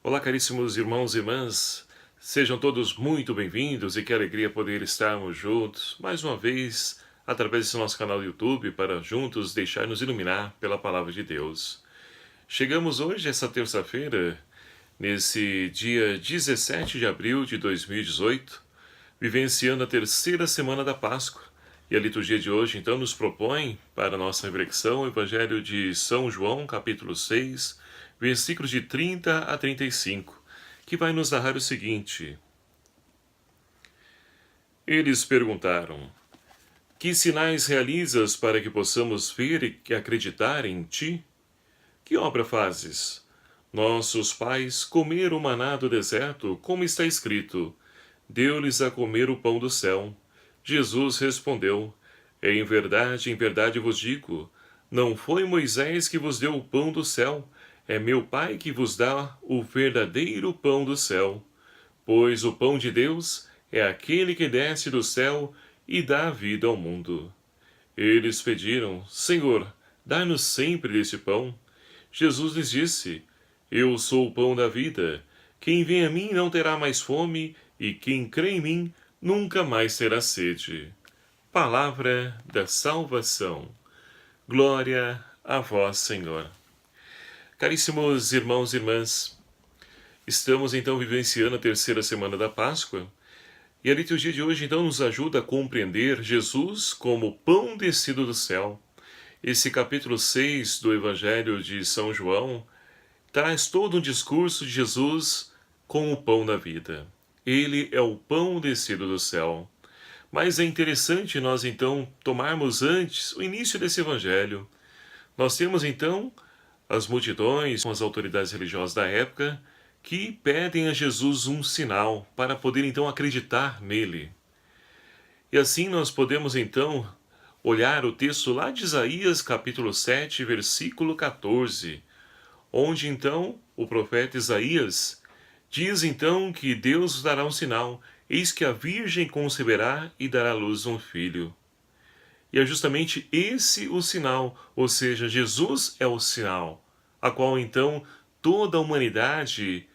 Olá, caríssimos irmãos e irmãs, sejam todos muito bem-vindos e que alegria poder estarmos juntos mais uma vez através desse nosso canal do YouTube para juntos deixar-nos iluminar pela Palavra de Deus. Chegamos hoje, essa terça-feira, nesse dia 17 de abril de 2018, vivenciando a terceira semana da Páscoa. E a liturgia de hoje, então, nos propõe, para a nossa reflexão, o Evangelho de São João, capítulo 6, versículos de 30 a 35, que vai nos narrar o seguinte. Eles perguntaram, que sinais realizas para que possamos ver e acreditar em ti? Que obra fazes? Nossos pais comeram o maná do deserto, como está escrito, deu-lhes a comer o pão do céu. Jesus respondeu, em verdade vos digo, não foi Moisés que vos deu o pão do céu, é meu Pai que vos dá o verdadeiro pão do céu. Pois o pão de Deus é aquele que desce do céu e dá vida ao mundo. Eles pediram, Senhor, dá-nos sempre desse pão. Jesus lhes disse, eu sou o pão da vida. Quem vem a mim não terá mais fome, e quem crê em mim nunca mais terá sede. Palavra da salvação. Glória a vós, Senhor. Caríssimos irmãos e irmãs, estamos então vivenciando a terceira semana da Páscoa, e a liturgia de hoje então nos ajuda a compreender Jesus como pão descido do céu. Esse capítulo 6 do Evangelho de São João traz todo um discurso de Jesus como o pão da vida. Ele é o pão descido do céu. Mas é interessante nós então tomarmos antes o início desse Evangelho. Nós temos então as multidões, as autoridades religiosas da época, que pedem a Jesus um sinal para poder então acreditar nele. E assim nós podemos então olhar o texto lá de Isaías, capítulo 7, versículo 14, onde então o profeta Isaías diz então que Deus dará um sinal, eis que a virgem conceberá e dará à luz um filho. E é justamente esse o sinal, ou seja, Jesus é o sinal, a qual então toda a humanidade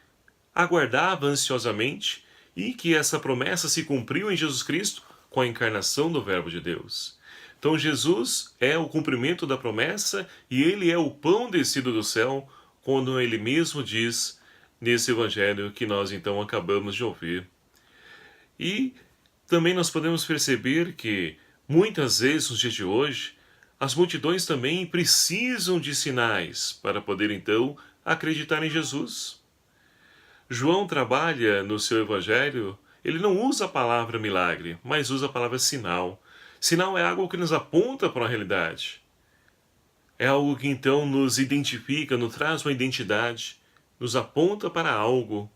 aguardava ansiosamente e que essa promessa se cumpriu em Jesus Cristo com a encarnação do Verbo de Deus. Então Jesus é o cumprimento da promessa e ele é o pão descido do céu, quando ele mesmo diz nesse evangelho que nós então acabamos de ouvir. E também nós podemos perceber que muitas vezes nos dias de hoje as multidões também precisam de sinais para poder então acreditar em Jesus. João trabalha no seu evangelho, ele não usa a palavra milagre, mas usa a palavra sinal. Sinal é algo que nos aponta para uma realidade. É algo que então nos identifica, nos traz uma identidade, nos aponta para algo.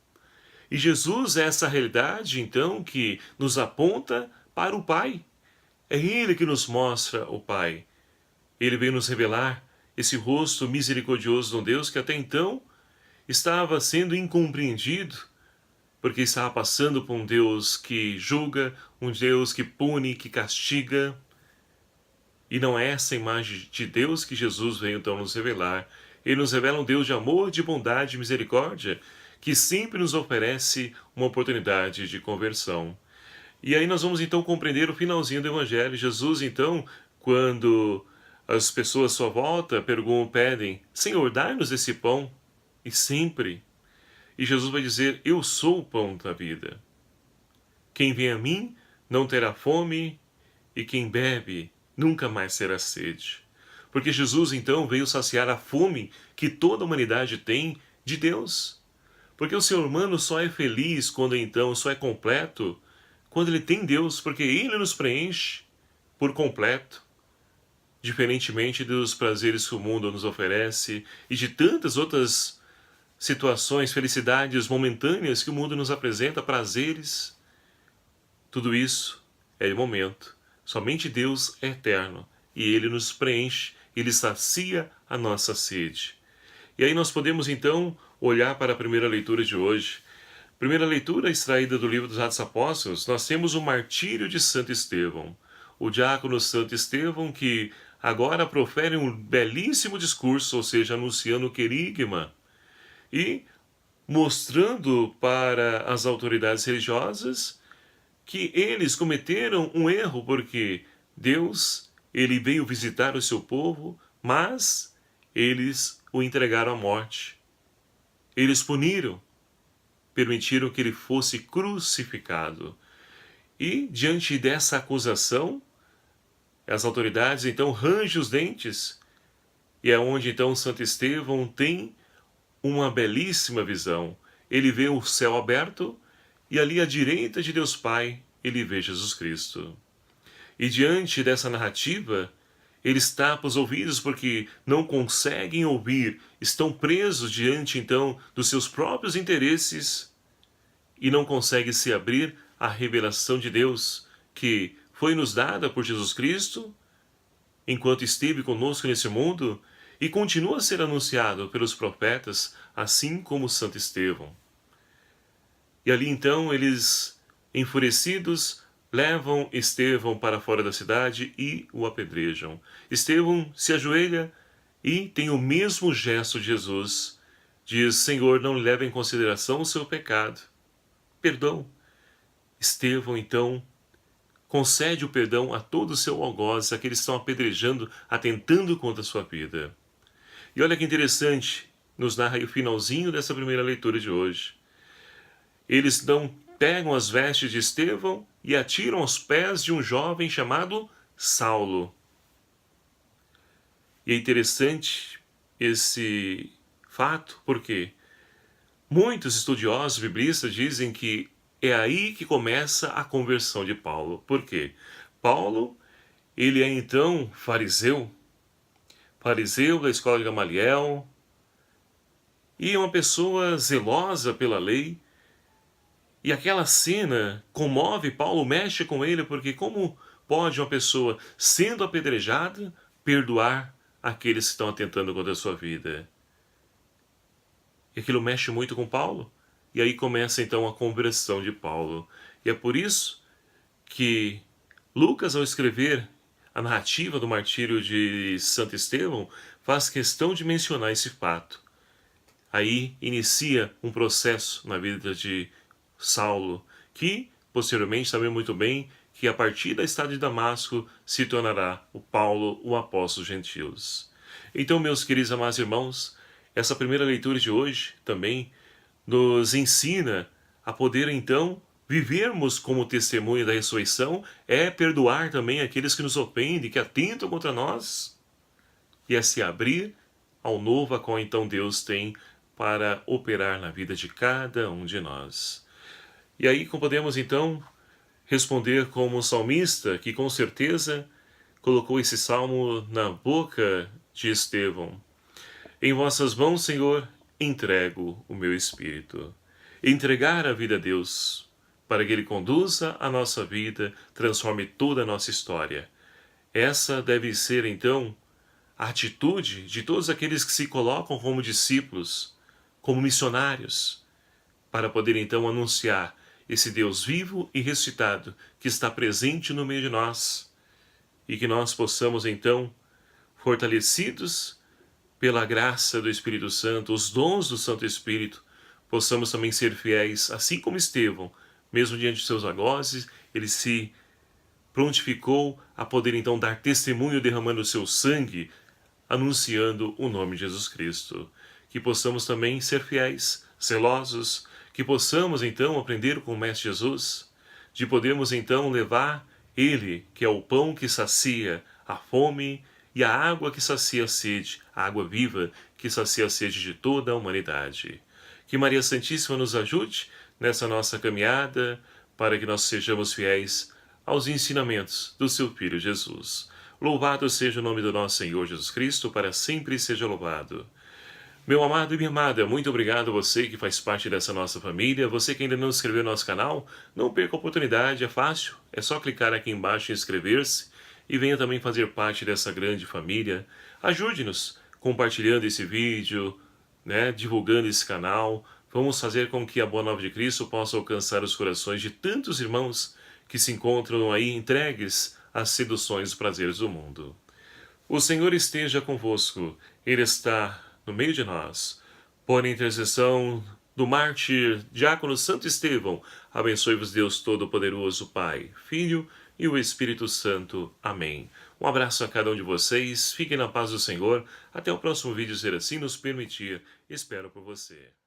E Jesus é essa realidade, então, que nos aponta para o Pai. É Ele que nos mostra o Pai. Ele vem nos revelar esse rosto misericordioso de um Deus que até então estava sendo incompreendido, porque estava passando por um Deus que julga, um Deus que pune, que castiga. E não é essa imagem de Deus que Jesus veio então nos revelar. Ele nos revela um Deus de amor, de bondade e misericórdia, que sempre nos oferece uma oportunidade de conversão. E aí nós vamos então compreender o finalzinho do Evangelho. Jesus então, quando as pessoas à sua volta pedem, Senhor, dai-nos esse pão. E sempre. E Jesus vai dizer, eu sou o pão da vida. Quem vem a mim não terá fome, e quem bebe nunca mais terá sede. Porque Jesus então veio saciar a fome que toda a humanidade tem de Deus. Porque o ser humano só é feliz quando então só é completo quando ele tem Deus, porque ele nos preenche por completo. Diferentemente dos prazeres que o mundo nos oferece e de tantas outras situações, felicidades momentâneas que o mundo nos apresenta, prazeres. Tudo isso é de momento. Somente Deus é eterno e Ele nos preenche, Ele sacia a nossa sede. E aí nós podemos então olhar para a primeira leitura de hoje. Primeira leitura extraída do livro dos Atos Apóstolos, nós temos o martírio de Santo Estevão. O diácono Santo Estevão que agora profere um belíssimo discurso, ou seja, anunciando o querigma. E mostrando para as autoridades religiosas que eles cometeram um erro, porque Deus, ele veio visitar o seu povo, mas eles o entregaram à morte. Eles puniram, permitiram que ele fosse crucificado. E, diante dessa acusação, as autoridades então rangem os dentes, e é onde então Santo Estevão tem uma belíssima visão. Ele vê o céu aberto, e ali à direita de Deus Pai, ele vê Jesus Cristo. E diante dessa narrativa, eles tapam os ouvidos porque não conseguem ouvir, estão presos diante então dos seus próprios interesses e não conseguem se abrir à revelação de Deus que foi nos dada por Jesus Cristo enquanto esteve conosco nesse mundo e continua a ser anunciado pelos profetas, assim como Santo Estevão. E ali então eles, enfurecidos, levam Estevão para fora da cidade e o apedrejam. Estevão se ajoelha e tem o mesmo gesto de Jesus. Diz: Senhor, não leve em consideração o seu pecado. Perdão. Estevão então concede o perdão a todo o seu algoz, aqueles que estão apedrejando, atentando contra a sua vida. E olha que interessante, nos narra aí o finalzinho dessa primeira leitura de hoje. Eles não pegam as vestes de Estevão e atiram aos pés de um jovem chamado Saulo. E é interessante esse fato, porque muitos estudiosos biblistas dizem que é aí que começa a conversão de Paulo. Por quê? Paulo, ele é então fariseu da escola de Gamaliel, e é uma pessoa zelosa pela lei. E aquela cena comove Paulo, mexe com ele, porque como pode uma pessoa, sendo apedrejada, perdoar aqueles que estão atentando contra a sua vida? E aquilo mexe muito com Paulo. E aí começa então a conversão de Paulo. E é por isso que Lucas, ao escrever a narrativa do martírio de Santo Estevão, faz questão de mencionar esse fato. Aí inicia um processo na vida de Saulo, que posteriormente sabemos muito bem que a partir da estada de Damasco se tornará o Paulo, o apóstolo dos gentios. Então, meus queridos amados irmãos, essa primeira leitura de hoje também nos ensina a poder então vivermos como testemunho da ressurreição, é perdoar também aqueles que nos ofendem, que atentam contra nós, e a se abrir ao novo a qual então Deus tem para operar na vida de cada um de nós. E aí podemos então responder como o salmista, que com certeza colocou esse salmo na boca de Estevão. Em vossas mãos, Senhor, entrego o meu espírito. Entregar a vida a Deus, para que Ele conduza a nossa vida, transforme toda a nossa história. Essa deve ser, então, a atitude de todos aqueles que se colocam como discípulos, como missionários, para poder, então, anunciar esse Deus vivo e ressuscitado que está presente no meio de nós, e que nós possamos, então, fortalecidos pela graça do Espírito Santo, os dons do Santo Espírito, possamos também ser fiéis, assim como Estevão, mesmo diante de seus algozes, ele se prontificou a poder então dar testemunho derramando o seu sangue, anunciando o nome de Jesus Cristo. Que possamos também ser fiéis, zelosos, que possamos então aprender com o Mestre Jesus, de podermos então levar Ele, que é o pão que sacia a fome e a água que sacia a sede, a água viva que sacia a sede de toda a humanidade. Que Maria Santíssima nos ajude nessa nossa caminhada, para que nós sejamos fiéis aos ensinamentos do seu Filho Jesus. Louvado seja o nome do nosso Senhor Jesus Cristo, para sempre seja louvado. Meu amado e minha amada, muito obrigado a você que faz parte dessa nossa família. Você que ainda não se inscreveu no nosso canal, não perca a oportunidade, é fácil. É só clicar aqui embaixo em inscrever-se e venha também fazer parte dessa grande família. Ajude-nos compartilhando esse vídeo, divulgando esse canal. Vamos fazer com que a Boa Nova de Cristo possa alcançar os corações de tantos irmãos que se encontram aí entregues às seduções e prazeres do mundo. O Senhor esteja convosco, Ele está no meio de nós. Por intercessão do mártir diácono Santo Estevão. Abençoe-vos Deus Todo-Poderoso, Pai, Filho e o Espírito Santo. Amém. Um abraço a cada um de vocês, fiquem na paz do Senhor. Até o próximo vídeo, se assim nos permitir. Espero por você.